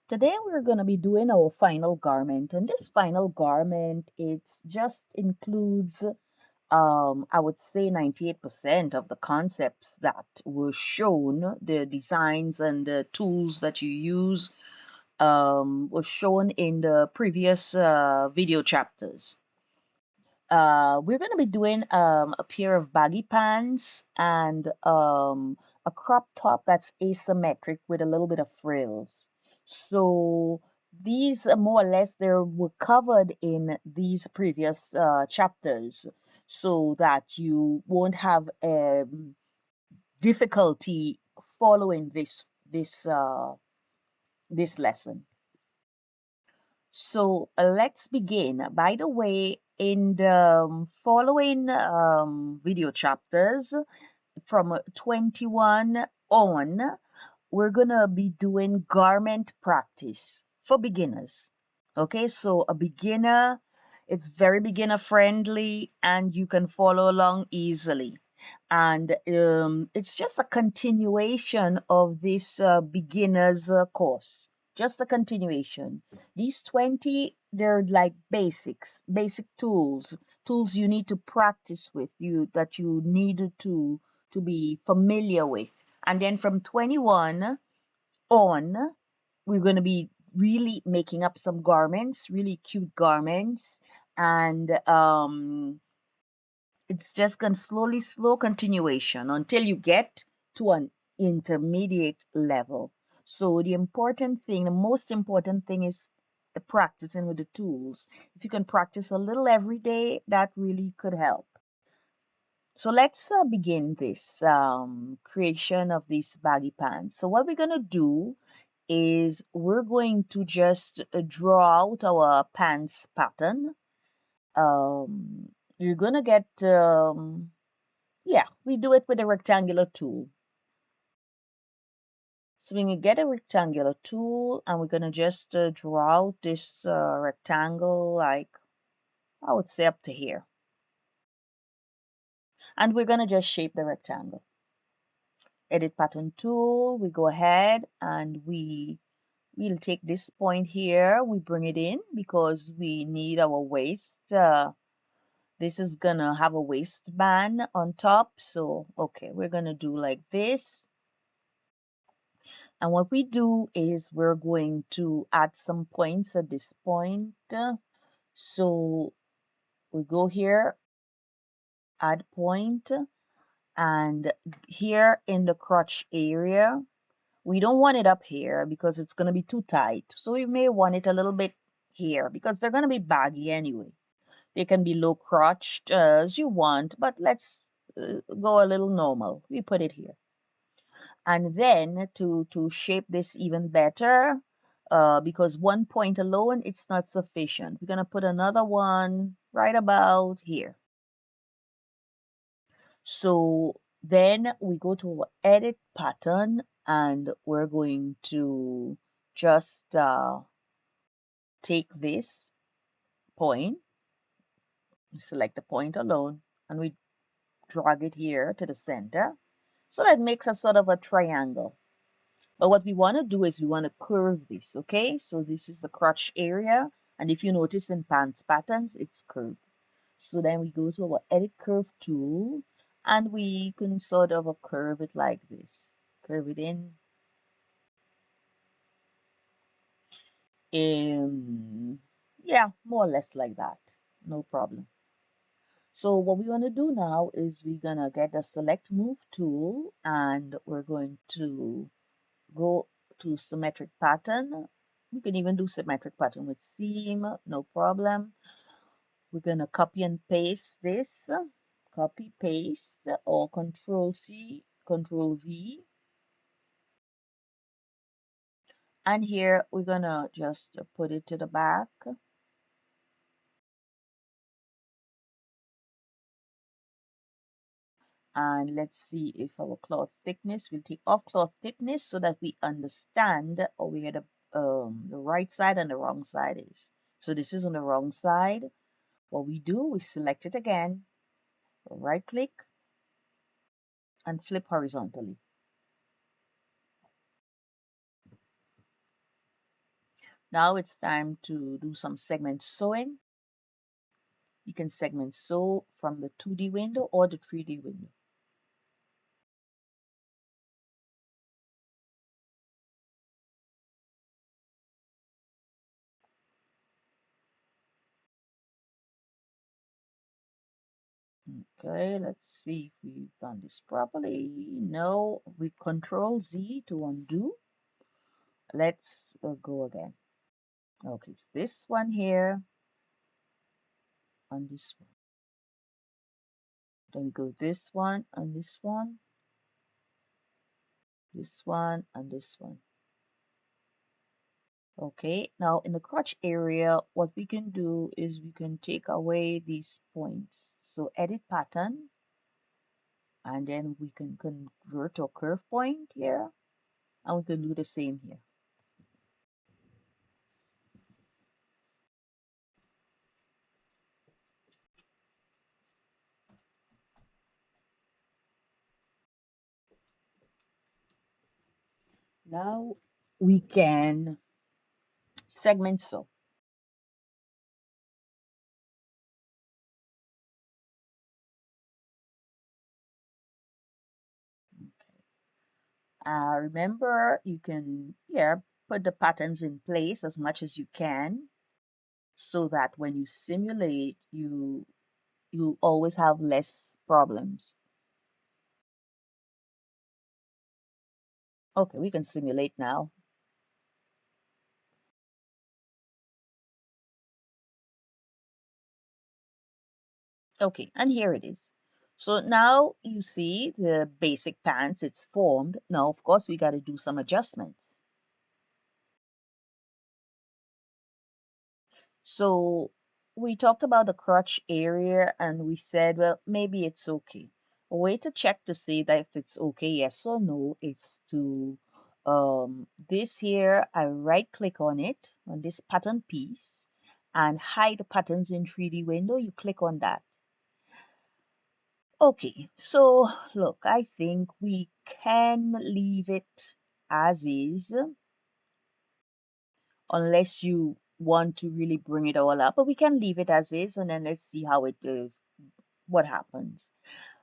Today we're going to be doing our final garment, and this final garment it's just includes I would say 98% of the concepts that were shown, the designs and the tools that you use was shown in the previous video chapters. We're going to be doing a pair of baggy pants and a crop top that's asymmetric with a little bit of frills. So these more or less they were covered in these previous chapters so that you won't have difficulty following this lesson. So let's begin. By the way, in the following video chapters from 21 on, we're gonna be doing garment practice for beginners. Okay, so a beginner, it's very beginner friendly and you can follow along easily. And it's just a continuation of this beginner's course, just a continuation. These 20, they're like basics, basic tools you need to practice with, you that you need to be familiar with. And then from 21 on, we're going to be really making up some garments, really cute garments. And it's just going to slow continuation until you get to an intermediate level. So the important thing, the most important thing is the practicing with the tools. If you can practice a little every day, that really could help. So let's begin this creation of these baggy pants. So what we're going to do is we're going to just draw out our pants pattern. You're going to get, yeah, we do it with a rectangular tool. So we can get a rectangular tool and we're going to just draw out this rectangle like, I would say up to here. And we're going to just shape the rectangle. Edit pattern tool, we go ahead and we'll take this point here, we bring it in because we need our waist. This is gonna have a waistband on top. So, okay, we're gonna do like this. And what we do is we're going to add some points at this point. So we go here, add point, and here in the crotch area, we don't want it up here because it's going to be too tight. So we may want it a little bit here because they're going to be baggy anyway. They can be low crotched as you want, but let's go a little normal. We put it here. And then to shape this even better, because one point alone, it's not sufficient. We're going to put another one right about here. So then we go to our edit pattern and we're going to just take this point, select the point alone, and we drag it here to the center. So that makes a sort of a triangle. But what we want to do is we want to curve this, okay? So this is the crotch area. And if you notice in pants patterns, it's curved. So then we go to our edit curve tool and we can sort of curve it like this. Curve it in. Yeah, more or less like that. No problem. So what we want to do now is we're going to get the select move tool and we're going to go to symmetric pattern. We can even do symmetric pattern with seam, no problem. We're going to copy and paste this, copy, paste, or Control C, Control V. And here we're going to just put it to the back. And let's see if our cloth thickness, we'll take off cloth thickness so that we understand where the right side and the wrong side is. So this is on the wrong side. What we do, we select it again, right click, and flip horizontally. Now it's time to do some segment sewing. You can segment sew from the 2D window or the 3D window. Okay, let's see if we've done this properly. No, we Control Z to undo. Let's go again. Okay, it's this one here and this one. Then we go this one and this one, this one and this one. Okay, now in the crotch area, what we can do is we can take away these points. So edit pattern, and then we can convert to a curve point here, and we can do the same here. Now we can segment sew. Remember, you can put the patterns in place as much as you can so that when you simulate, you always have less problems. Okay, we can simulate now. Okay, and here it is. So now you see the basic pants, it's formed. Now, of course, we got to do some adjustments. So we talked about the crotch area and we said, well, maybe it's okay. A way to check to see that if it's okay, yes or no, is to this here, I right click on it, on this pattern piece, and hide the patterns in 3D window. You click on that. Okay, so look, I think we can leave it as is, unless you want to really bring it all up, but we can leave it as is and then let's see how it what happens.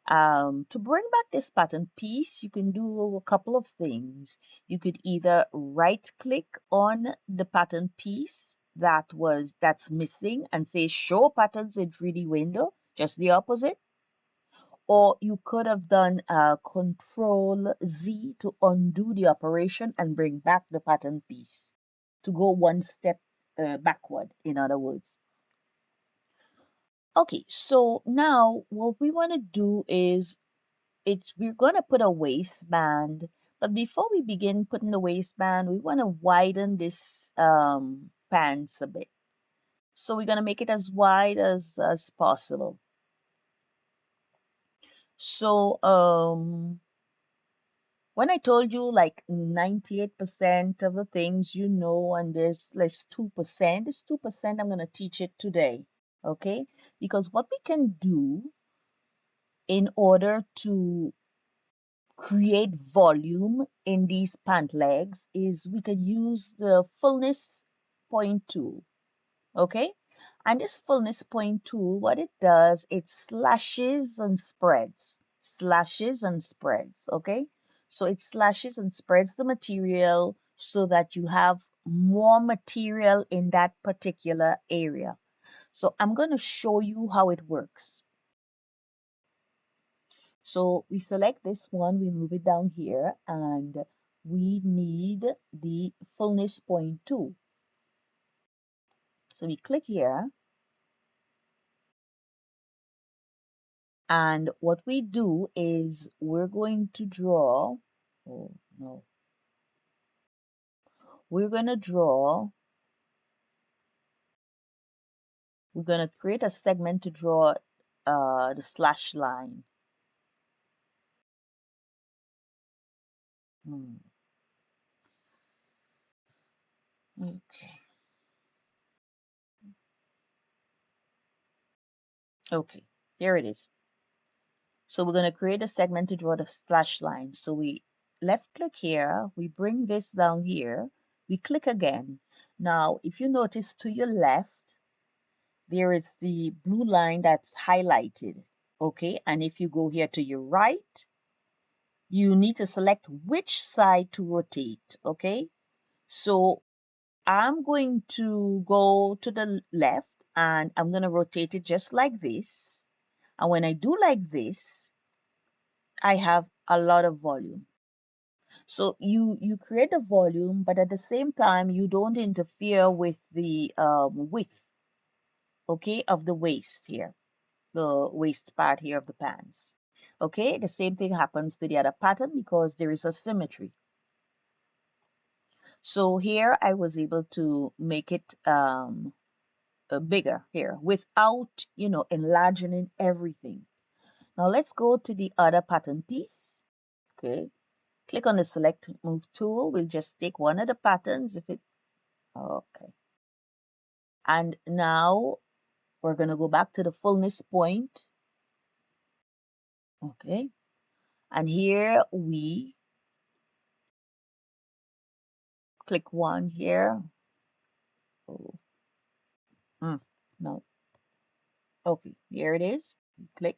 To bring back this pattern piece, you can do a couple of things. You could either right click on the pattern piece that's missing and say show patterns in 3D window, just the opposite. Or you could have done Control Z to undo the operation and bring back the pattern piece to go one step backward, in other words. Okay, so now what we want to do is we're going to put a waistband, but before we begin putting the waistband, we want to widen this pants a bit. So we're going to make it as wide as possible. So when I told you like 98% of the things you know, and there's less 2%, this 2% I'm going to teach it today, okay? Because what we can do in order to create volume in these pant legs is we can use the fullness point tool, okay? And this fullness point tool, what it does, it slashes and spreads, okay? So it slashes and spreads the material so that you have more material in that particular area. So I'm going to show you how it works. So we select this one, we move it down here, and we need the fullness point tool. So we click here, and what we do is we're going to draw, oh no, we're going to draw, we're going to create a segment to draw the slash line. Okay. Okay, here it is. So we're going to create a segment to draw the slash line. So we left click here, we bring this down here, we click again. Now, if you notice to your left, there is the blue line that's highlighted. Okay, and if you go here to your right, you need to select which side to rotate. Okay, so I'm going to go to the left and I'm going to rotate it just like this. And when I do like this, I have a lot of volume. So you create a volume, but at the same time, you don't interfere with the width, okay, of the waist here, the waist part here of the pants. Okay, the same thing happens to the other pattern because there is a symmetry. So here I was able to make it bigger here without, enlarging everything. Now let's go to the other pattern piece. Okay, click on the select move tool. We'll just take one of the patterns if it, okay. And now we're going to go back to the fullness point. Okay, and here we click one here. Oh, no. Okay, here it is. We click.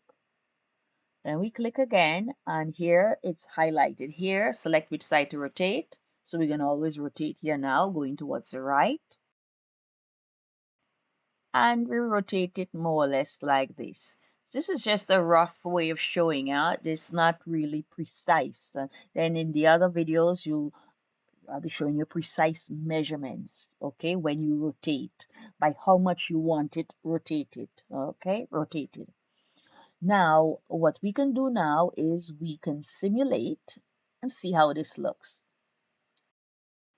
Then we click again, and here it's highlighted. Here, select which side to rotate. So we're going to always rotate here now, going towards the right. And we rotate it more or less like this. This is just a rough way of showing out. It's not really precise. Then in the other videos, I'll be showing you precise measurements, okay, when you rotate, by how much you want it rotated, okay, rotated. Now, what we can do now is we can simulate and see how this looks.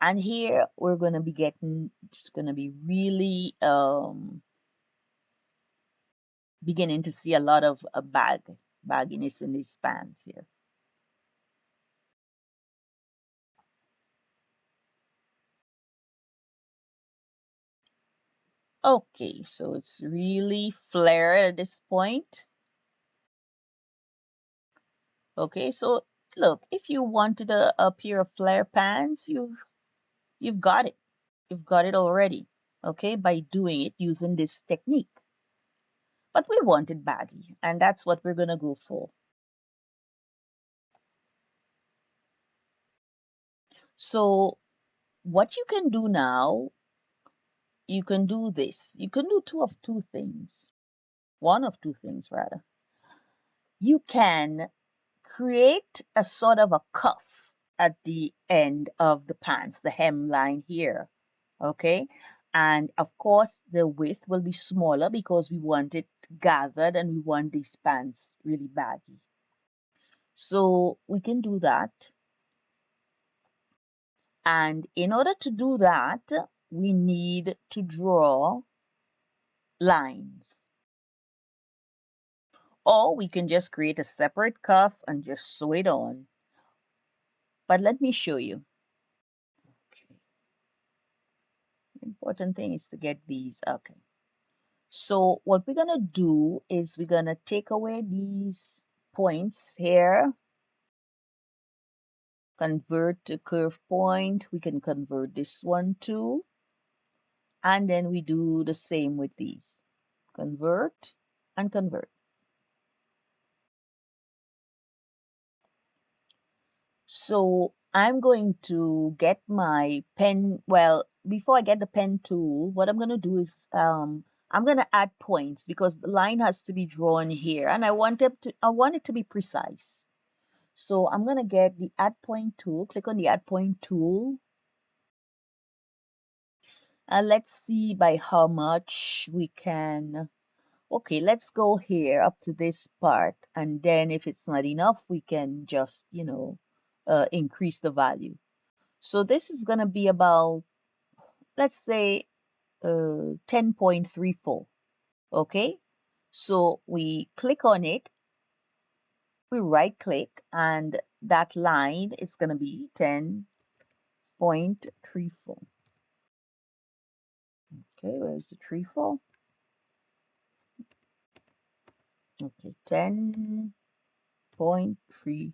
And here we're going to be getting, it's going to be really beginning to see a lot of bagginess in these pants here. Okay, so it's really flared at this point. Okay, so look, if you wanted a pair of flare pants, you've got it. You've got it already, okay, by doing it using this technique. But we wanted baggy, and that's what we're gonna go for. So what you can do now, you can do this. You can do two things. One of two things rather. You can create a sort of a cuff at the end of the pants, the hemline here, okay? And of course, the width will be smaller because we want it gathered and we want these pants really baggy. So we can do that. And in order to do that, we need to draw lines. Or we can just create a separate cuff and just sew it on. But let me show you. Okay. Important thing is to get these. Okay. So what we're going to do is we're going to take away these points here, convert to curve point. We can convert this one too. And then we do the same with these. Convert and convert. So I'm going to get my pen. Well, before I get the pen tool, what I'm going to do is I'm going to add points because the line has to be drawn here and I want it to be precise. So I'm going to get the add point tool, click on the add point tool. And let's see by how much we can. Okay, let's go here up to this part. And then if it's not enough, we can just, increase the value. So this is going to be about, let's say, 10.34. Okay, so we click on it, we right click, and that line is going to be 10.34. Okay, where's the 34? Okay, 10.3.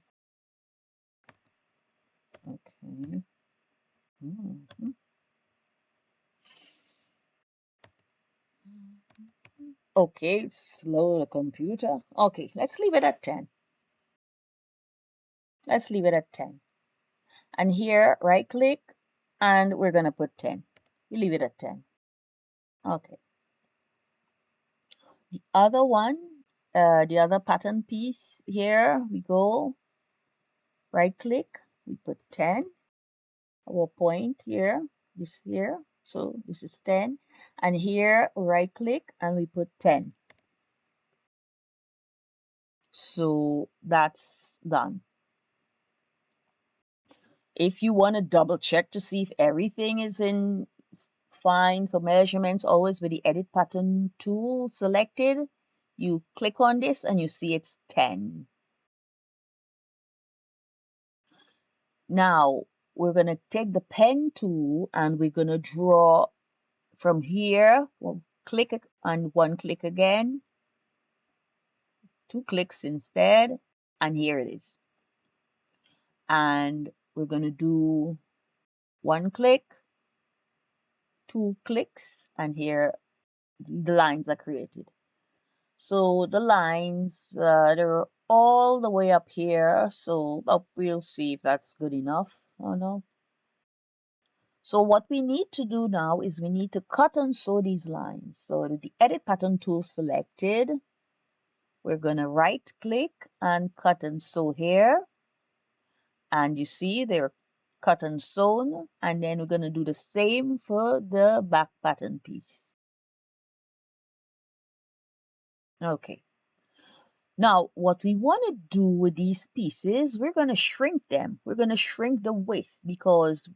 Okay. Okay, slow the computer. Okay, let's leave it at 10. Let's leave it at 10. And here, right click, and we're gonna put 10. We leave it at 10. Okay. The other one, the other pattern piece here, we go, right click, we put 10. Our point here, this here, so this is 10. And here, right click, and we put 10. So that's done. If you want to double check to see if everything is in fine for measurements, always with the edit pattern tool selected, you click on this and you see it's 10. Now we're going to take the pen tool and we're going to draw from here. We'll click it and one click again, two clicks instead, and here it is. And we're going to do one click, two clicks, and here the lines are created. So the lines, they're all the way up here. So we'll see if that's good enough or no. So what we need to do now is we need to cut and sew these lines. So the edit pattern tool selected, we're going to right click and cut and sew here. And you see they're cut and sewn. And then we're going to do the same for the back pattern piece. Okay. Now, what we want to do with these pieces, we're going to shrink them. We're going to shrink the width because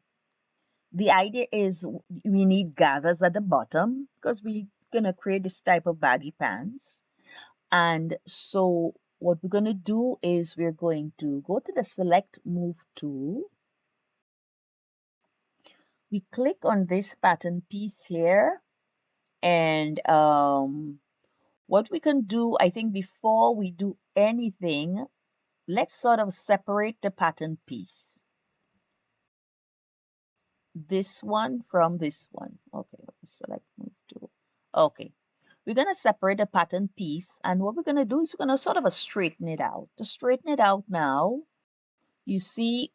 the idea is we need gathers at the bottom because we're going to create this type of baggy pants. And so what we're going to do is we're going to go to the select move tool. We click on this pattern piece here. And what we can do, I think before we do anything, let's sort of separate the pattern piece. This one from this one. Okay, select move tool. Okay, we're going to separate the pattern piece. And what we're going to do is we're going to sort of straighten it out. To straighten it out now, you see,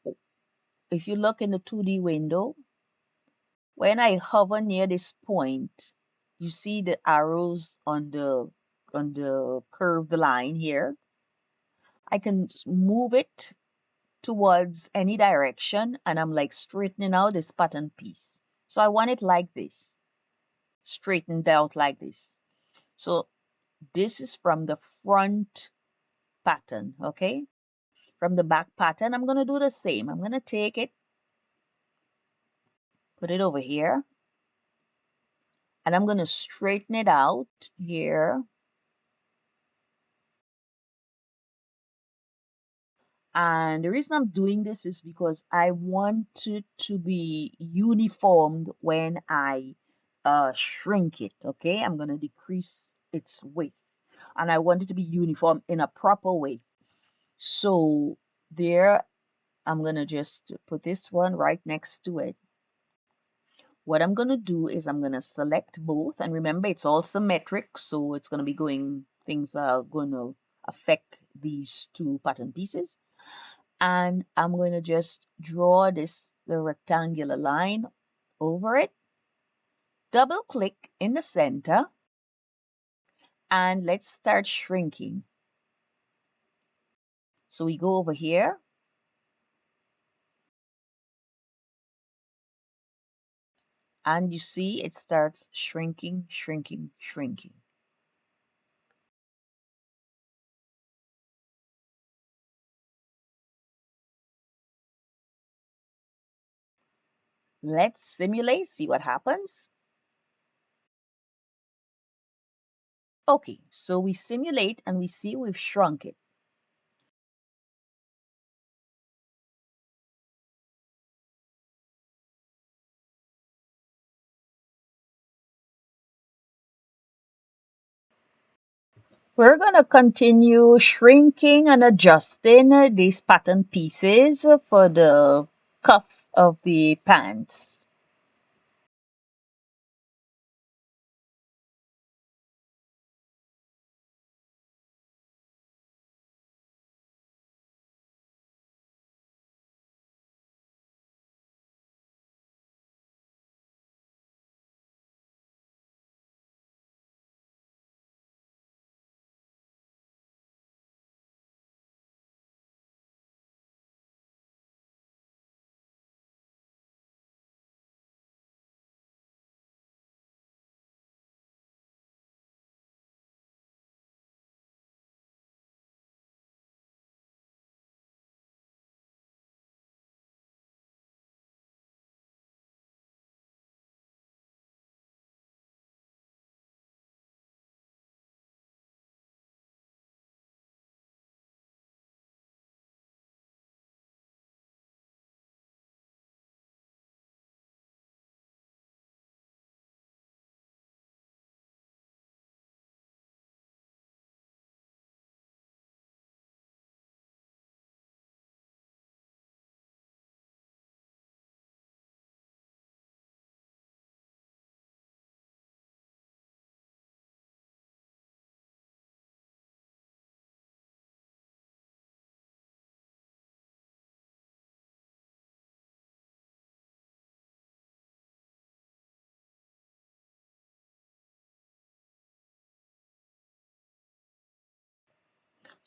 if you look in the 2D window, when I hover near this point, you see the arrows on the curved line here. I can move it towards any direction and I'm like straightening out this pattern piece. So I want it like this, straightened out like this. So this is from the front pattern, okay? From the back pattern, I'm going to do the same. I'm going to take it, put it over here, and I'm going to straighten it out here. And the reason I'm doing this is because I want it to be uniformed when I shrink it, okay? I'm going to decrease its width. And I want it to be uniform in a proper way. So there, I'm going to just put this one right next to it. What I'm going to do is I'm going to select both. And remember, it's all symmetric. So it's going to be things are going to affect these two pattern pieces. And I'm going to just draw the rectangular line over it, double click in the center, and let's start shrinking. So we go over here, and you see it starts shrinking, shrinking, shrinking. Let's simulate, see what happens. Okay, so we simulate and we see we've shrunk it. We're going to continue shrinking and adjusting these pattern pieces for the cuff of the pants.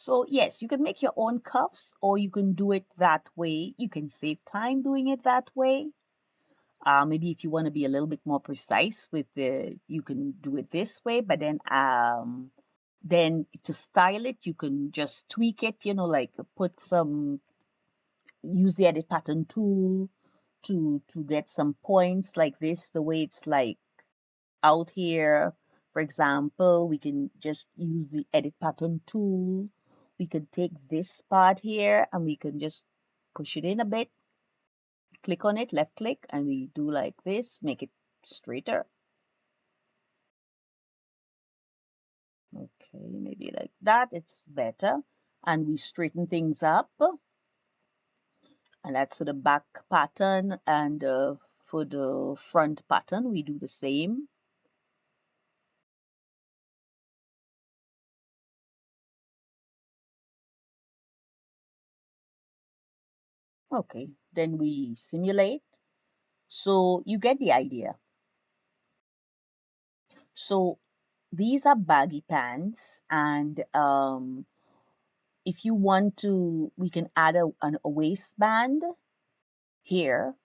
So yes, you can make your own cuffs or you can do it that way. You can save time doing it that way. Maybe if you want to be a little bit more precise with the, you can do it this way, but then to style it, you can just tweak it, like put some, use the edit pattern tool to get some points like this, the way it's like out here. For example, we can just use the edit pattern tool. We could take this part here and we can just push it in a bit, click on it, left click, and we do like this, make it straighter. Okay, maybe like that, it's better. And we straighten things up. And that's for the back pattern, and for the front pattern, we do the same. Okay, then we simulate. So you get the idea. So these are baggy pants, and if you want to, we can add a waistband here,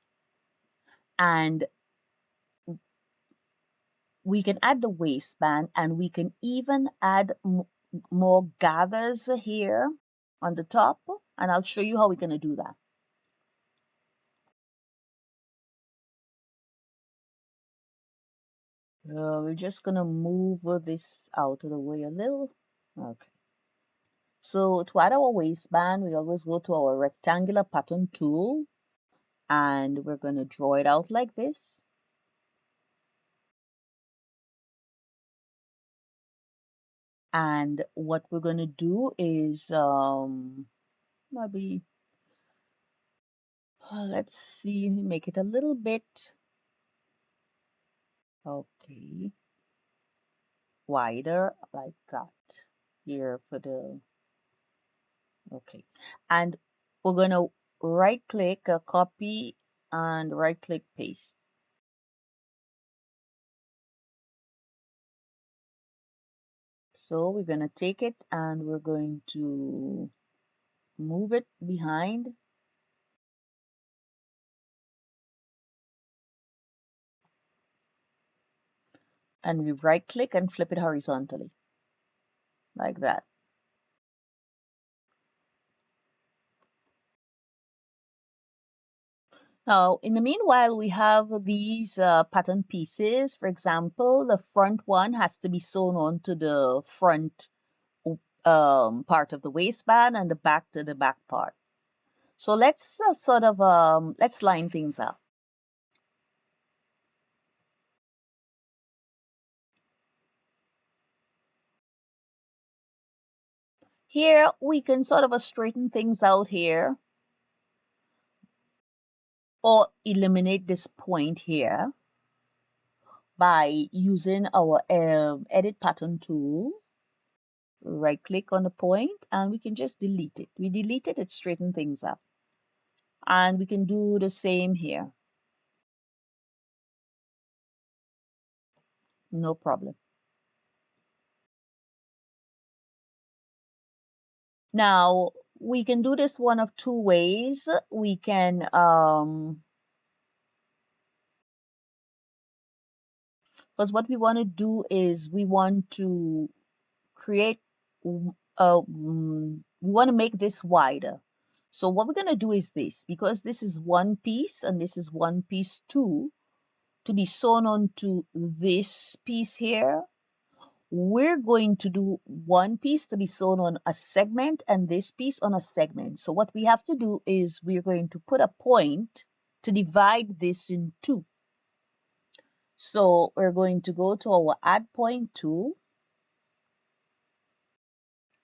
and we can add the waistband, and we can even add more gathers here on the top, and I'll show you how we're going to do that. We're just going to move this out of the way a little. Okay. So to add our waistband, we always go to our rectangular pattern tool, and we're going to draw it out like this. And what we're going to do is maybe, let's see, make it a little bit, okay, wider like that here for the, okay. And we're going to right click, copy, and right click paste. So we're going to take it and we're going to move it behind. And we right click and flip it horizontally like that. Now, in the meanwhile, we have these pattern pieces. For example, the front one has to be sewn onto the front part of the waistband and the back to the back part. So let's let's line things up. Here we can sort of straighten things out here or eliminate this point here by using our edit pattern tool. Right click on the point and we can just delete it. We delete it, it straightens things up. And we can do the same here. No problem. Now, we can do this one of two ways. We can, because what we want to do is we want to create, we want to make this wider. So what we're going to do is this, because this is one piece and this is one piece too, to be sewn onto this piece here, we're going to do one piece to be sewn on a segment and this piece on a segment. So what we have to do is we're going to put a point to divide this in two. So we're going to go to our add point tool,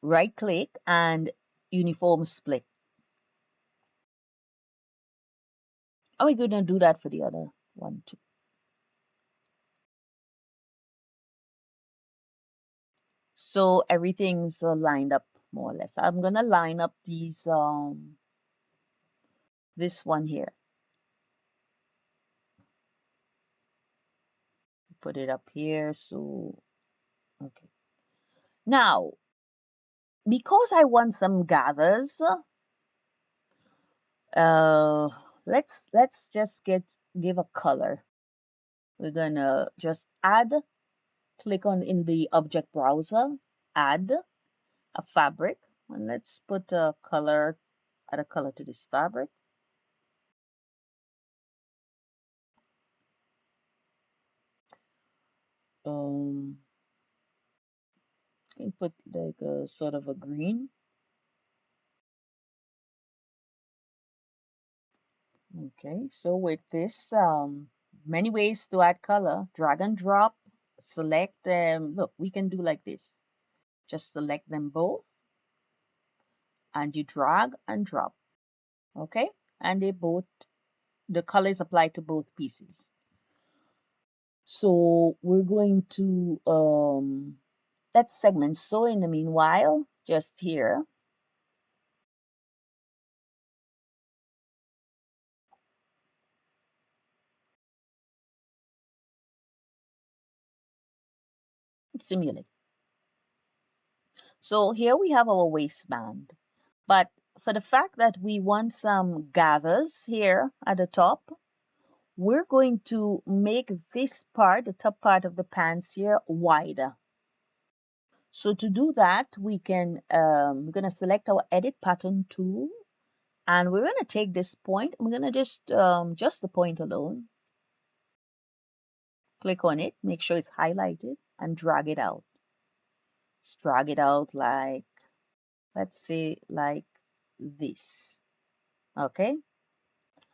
right click and uniform split. And we're going to do that for the other one too. So everything's lined up more or less. I'm going to line up these, this one here. Put it up here. So, okay. Now, because I want some gathers, uh, let's just give a color. We're gonna just click on in the object browser, add a fabric, and let's put a color, add a color to this fabric. Um, you can put like a sort of a green. Okay, so with this, many ways to add color. Drag and drop, select them. Look, we can do like this. Just select them both and you drag and drop. Okay, and the color is applied to both pieces. So we're going to let's segment. So in the meanwhile, just here, simulate. So here we have our waistband. But for the fact that we want some gathers here at the top, we're going to make this part, the top part of the pants here, wider. So to do that, we're going to select our edit pattern tool, and we're going to take this point. We're going to just the point alone. Click on it, make sure it's highlighted, and drag it out. Let's drag it out like, let's say like this. Okay.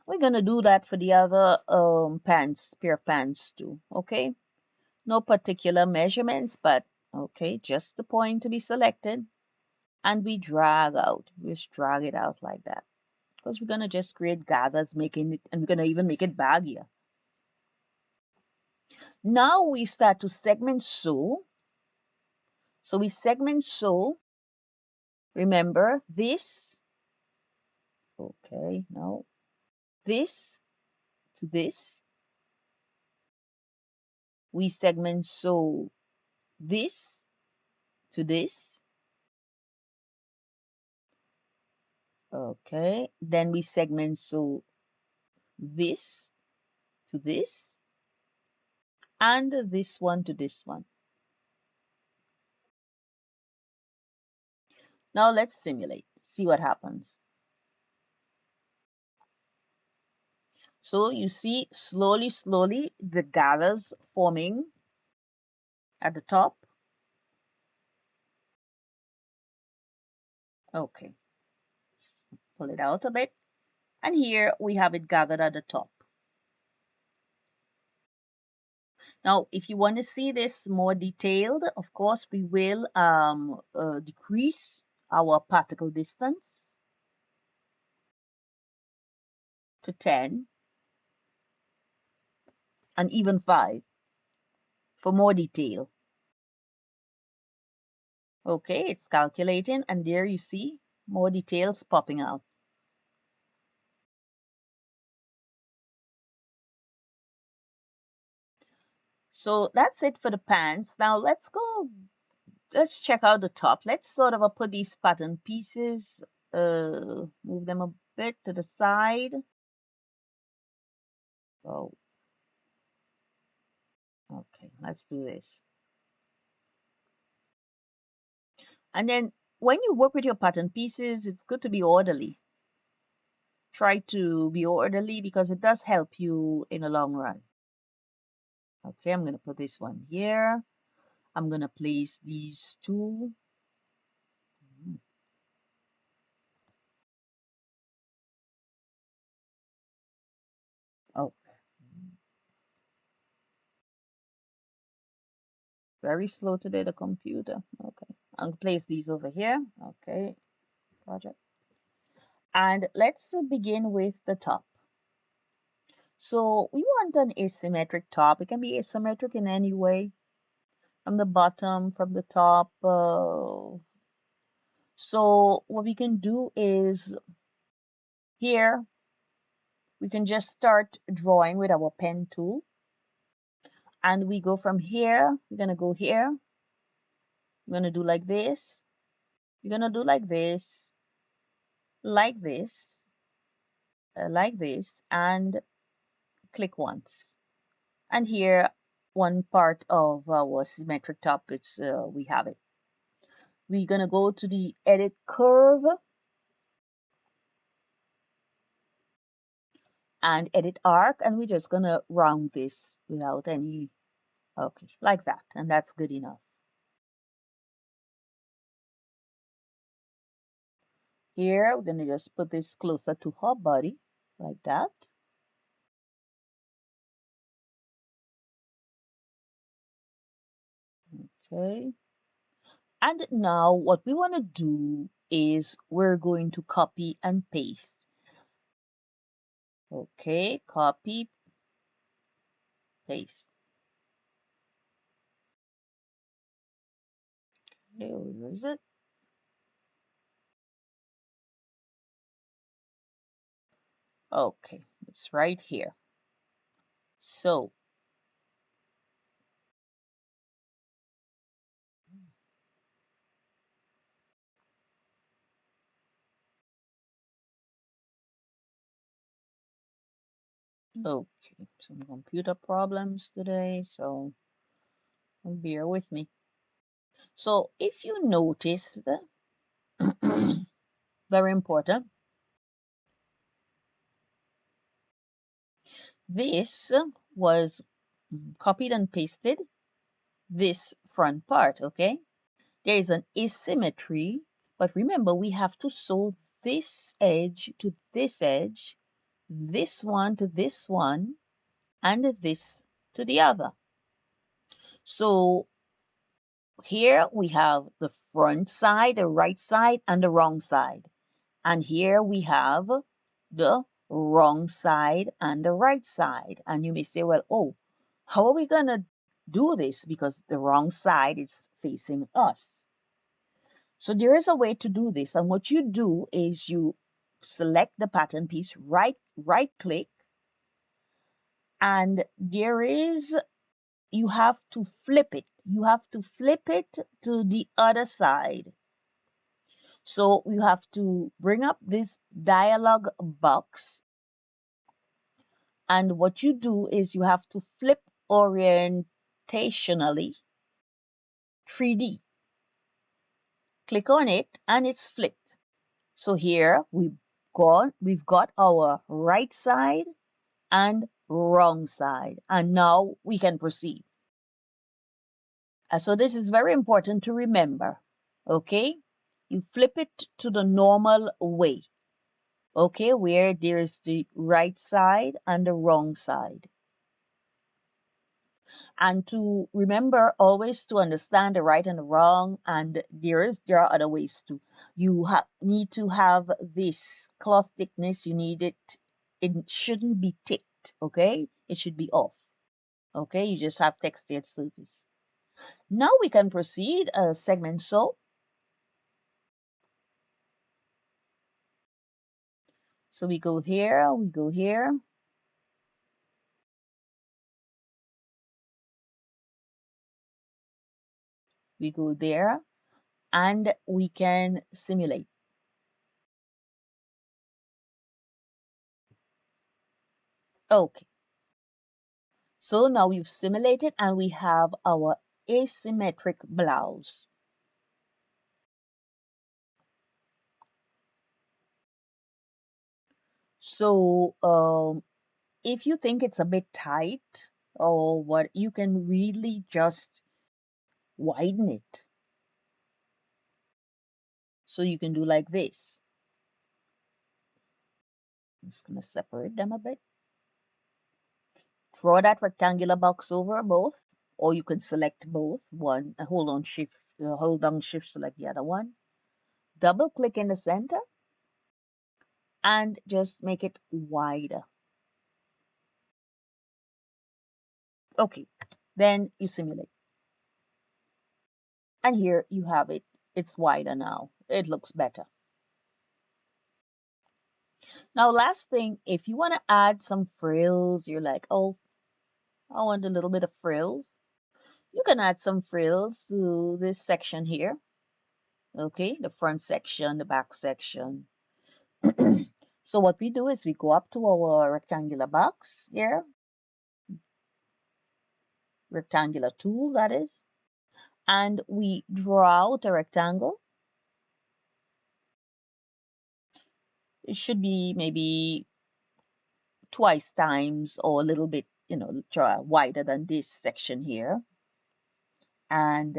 We're going to do that for the other pair of pants too. Okay. No particular measurements, but okay, just the point to be selected. And we drag out. We just drag it out like that. Because we're going to just create gathers, making it, and we're going to even make it baggier. Now we start to segment sew. So we segment sew. Remember this. Okay, now this to this. We segment sew this to this. Okay, then we segment sew this to this, and this one to this one. Now let's simulate, see what happens. So you see slowly the gathers forming at the top. Okay, pull it out a bit. And here we have it gathered at the top. Now, if you want to see this more detailed, of course, we will decrease our particle distance to 10 and even 5 for more detail. Okay, it's calculating, and there you see more details popping out. So that's it for the pants. Now let's check out the top. Let's sort of put these pattern pieces, move them a bit to the side. Oh, okay, let's do this. And then when you work with your pattern pieces, it's good to be orderly. Try to be orderly because it does help you in the long run. Okay, I'm going to put this one here. I'm going to place these two. Oh, very slow today, the computer. Okay, I'll place these over here. Okay, project. And let's begin with the top. So we want an asymmetric top. It can be asymmetric in any way, from the bottom, from the top. So what we can do is here, we can just start drawing with our pen tool. And we go from here, we're going to go here. We're going to do like this. You're gonna do like this, like this, like this, and click once. And here, one part of our symmetric top, it's we have it. We're gonna go to the edit curve and edit arc, and we're just gonna round this without any, okay, like that, and that's good enough. Here, we're gonna just put this closer to her body, like that. Okay. And now what we want to do is we're going to copy and paste. Okay, copy, paste. Okay, where is it? Okay, it's right here. So, okay, some computer problems today, so bear with me. So, if you notice, very important, this was copied and pasted, this front part, okay? There is an asymmetry, but remember we have to sew this edge to this edge, this one to this one, and this to the other. So here we have the front side, the right side, and the wrong side. And here we have the wrong side and the right side. And you may say, well, oh, how are we going to do this? Because the wrong side is facing us. So there is a way to do this. And what you do is you select the pattern piece, right click, and there is, you have to flip it. You have to flip it to the other side. So you have to bring up this dialog box. And what you do is you have to flip orientationally 3D. Click on it and it's flipped. So here we've got our right side and wrong side. And now we can proceed. So this is very important to remember. Okay? You flip it to the normal way. Okay, where there's the right side and the wrong side. And to remember always to understand the right and the wrong, and there are other ways too. You need to have this cloth thickness. You need it. It shouldn't be thick. Okay, it should be off. Okay, you just have textured surface. Now we can proceed. Segment sew. So we go here. We go here. We go there, and we can simulate. Okay. So now we've simulated and we have our asymmetric blouse. So if you think it's a bit tight or what, you can really just widen it. So you can do like this. I'm just going to separate them a bit. Draw that rectangular box over both, or you can select both. One, hold down shift, select the other one. Double click in the center and just make it wider. Okay, then you simulate. And here you have it. It's wider now. It looks better. Now, last thing, if you want to add some frills, you're like, oh, I want a little bit of frills. You can add some frills to this section here. Okay, the front section, the back section. So what we do is we go up to our rectangular box here, rectangular tool that is, and we draw out a rectangle. It should be maybe twice times or a little bit, wider than this section here. And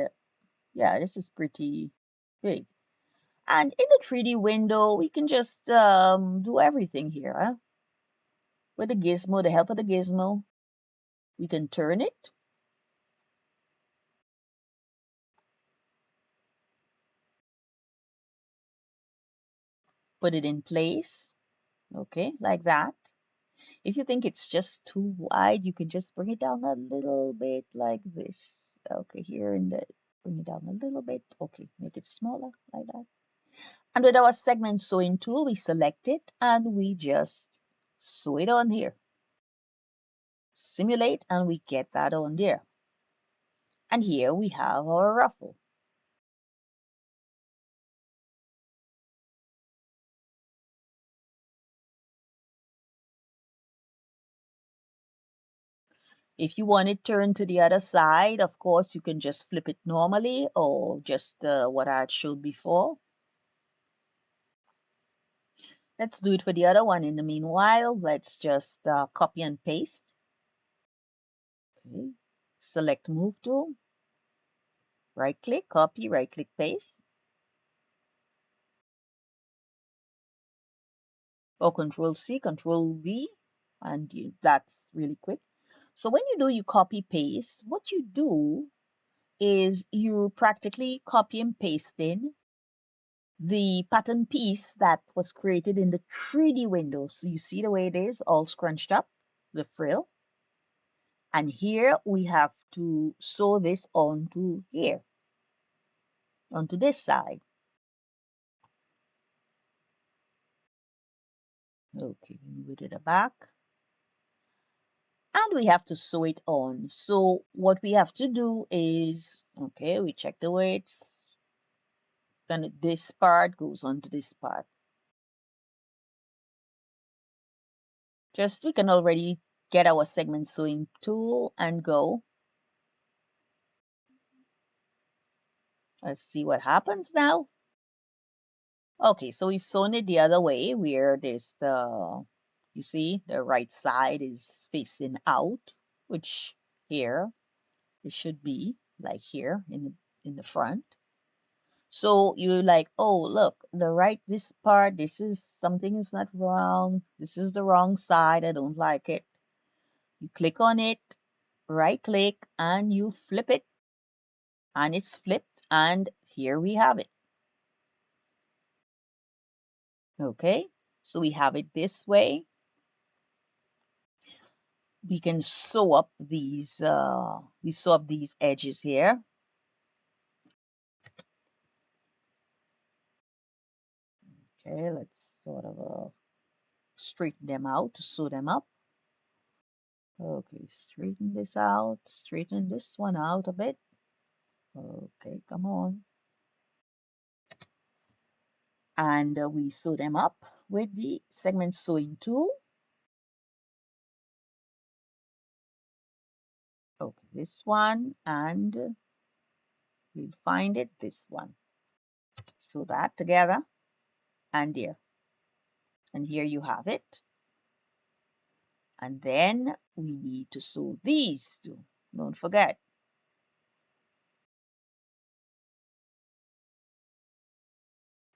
yeah, this is pretty big. And in the 3D window, we can just do everything here. Huh? With the gizmo, the help of the gizmo, we can turn it, put it in place, okay, like that. If you think it's just too wide, you can just bring it down a little bit like this. Okay, here in the, bring it down a little bit. Okay, make it smaller like that. And with our segment sewing tool, we select it and we just sew it on here. Simulate and we get that on there. And here we have our ruffle. If you want it turned to the other side, of course, you can just flip it normally or just what I had showed before. Let's do it for the other one. In the meanwhile, let's just copy and paste. Okay. Select Move Tool, right click, copy, right click, paste, or Control C, Control V, and that's really quick. So when you do you copy paste, what you do is you practically copy and paste in the pattern piece that was created in the 3D window. So you see the way it is all scrunched up, the frill. And here we have to sew this onto here, onto this side. Okay, we move it to the back. And we have to sew it on. So what we have to do is, okay, we check the weights. And this part goes onto this part. Just, we can already get our segment sewing tool and go. Let's see what happens now. Okay, so we've sewn it the other way where there's the, you see, the right side is facing out, which here it should be like here in the front. So you're like, oh, look, the right, this part, this is, something is not wrong. This is the wrong side. I don't like it. You click on it, right click, and you flip it, and it's flipped, and here we have it. Okay, so we have it this way. We can sew up these, we sew up these edges here. Okay, let's sort of straighten them out to sew them up. Okay, straighten this out, straighten this one out a bit. Okay, come on. And we sew them up with the segment sewing tool. Okay, this one, and we'll find it, this one. Sew that together, and there. And here you have it. And then we need to sew these two. Don't forget.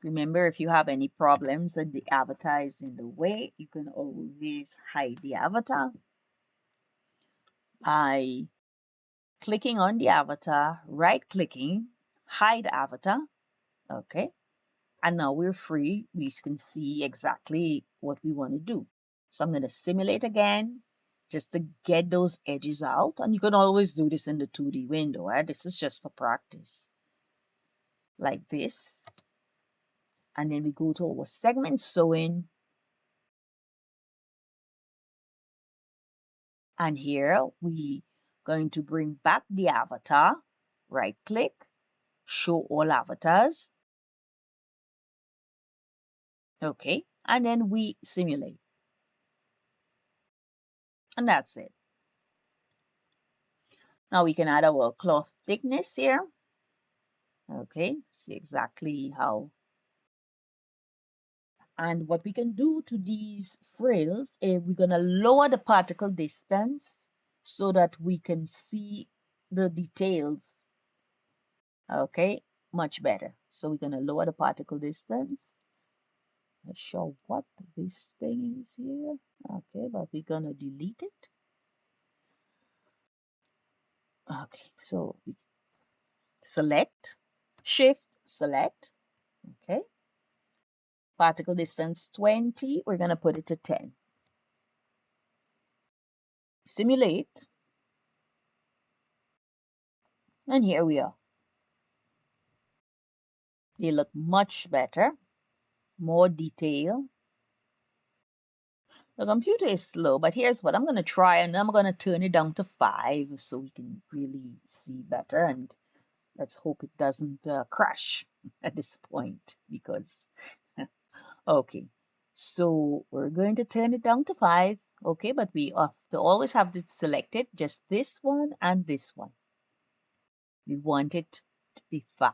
Remember, if you have any problems and the avatar is in the way, you can always hide the avatar by clicking on the avatar, right clicking, hide avatar. Okay. And now we're free. We can see exactly what we want to do. So I'm going to simulate again just to get those edges out. And you can always do this in the 2D window. Right? This is just for practice. Like this. And then we go to our segment sewing. And here we going to bring back the avatar. Right click, show all avatars. Okay, and then we simulate, and that's it. Now we can add our cloth thickness here. Okay, see exactly how. And what we can do to these frills is we're going to lower the particle distance so that we can see the details. Okay, much better. So we're going to lower the particle distance. Not sure what this thing is here. Okay, but we're going to delete it. Okay, so we select, shift, select. Okay, particle distance 20, we're going to put it to 10. Simulate, and here we are. They look much better, more detail. The computer is slow, but here's what I'm going to try, and I'm going to turn it down to 5 so we can really see better, and let's hope it doesn't crash at this point because, okay. So we're going to turn it down to 5, okay, but we have to always have it selected, just this one and this one. We want it to be 5.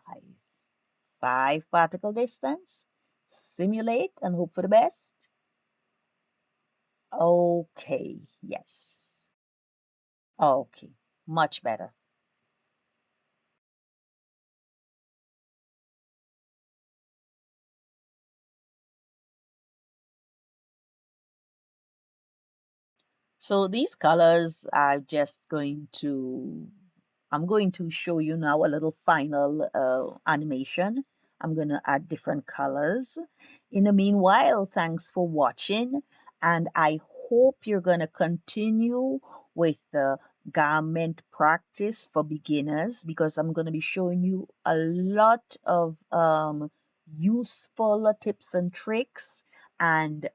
5 particle distance. Simulate and hope for the best. Okay, yes. Okay, much better. So these colors are just I'm going to show you now a little final animation. I'm going to add different colors. In the meanwhile, thanks for watching, and I hope you're going to continue with the garment practice for beginners because I'm going to be showing you a lot of useful tips and tricks, and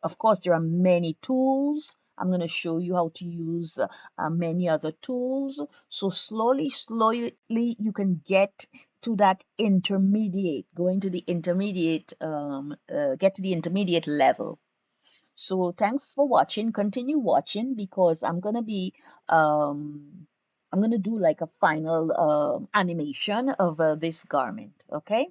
of course, there are many tools. I'm going to show you how to use many other tools. So slowly, you can get to that intermediate, going to the intermediate, get to the intermediate level. So thanks for watching. Continue watching because I'm going to do like a final animation of this garment. Okay.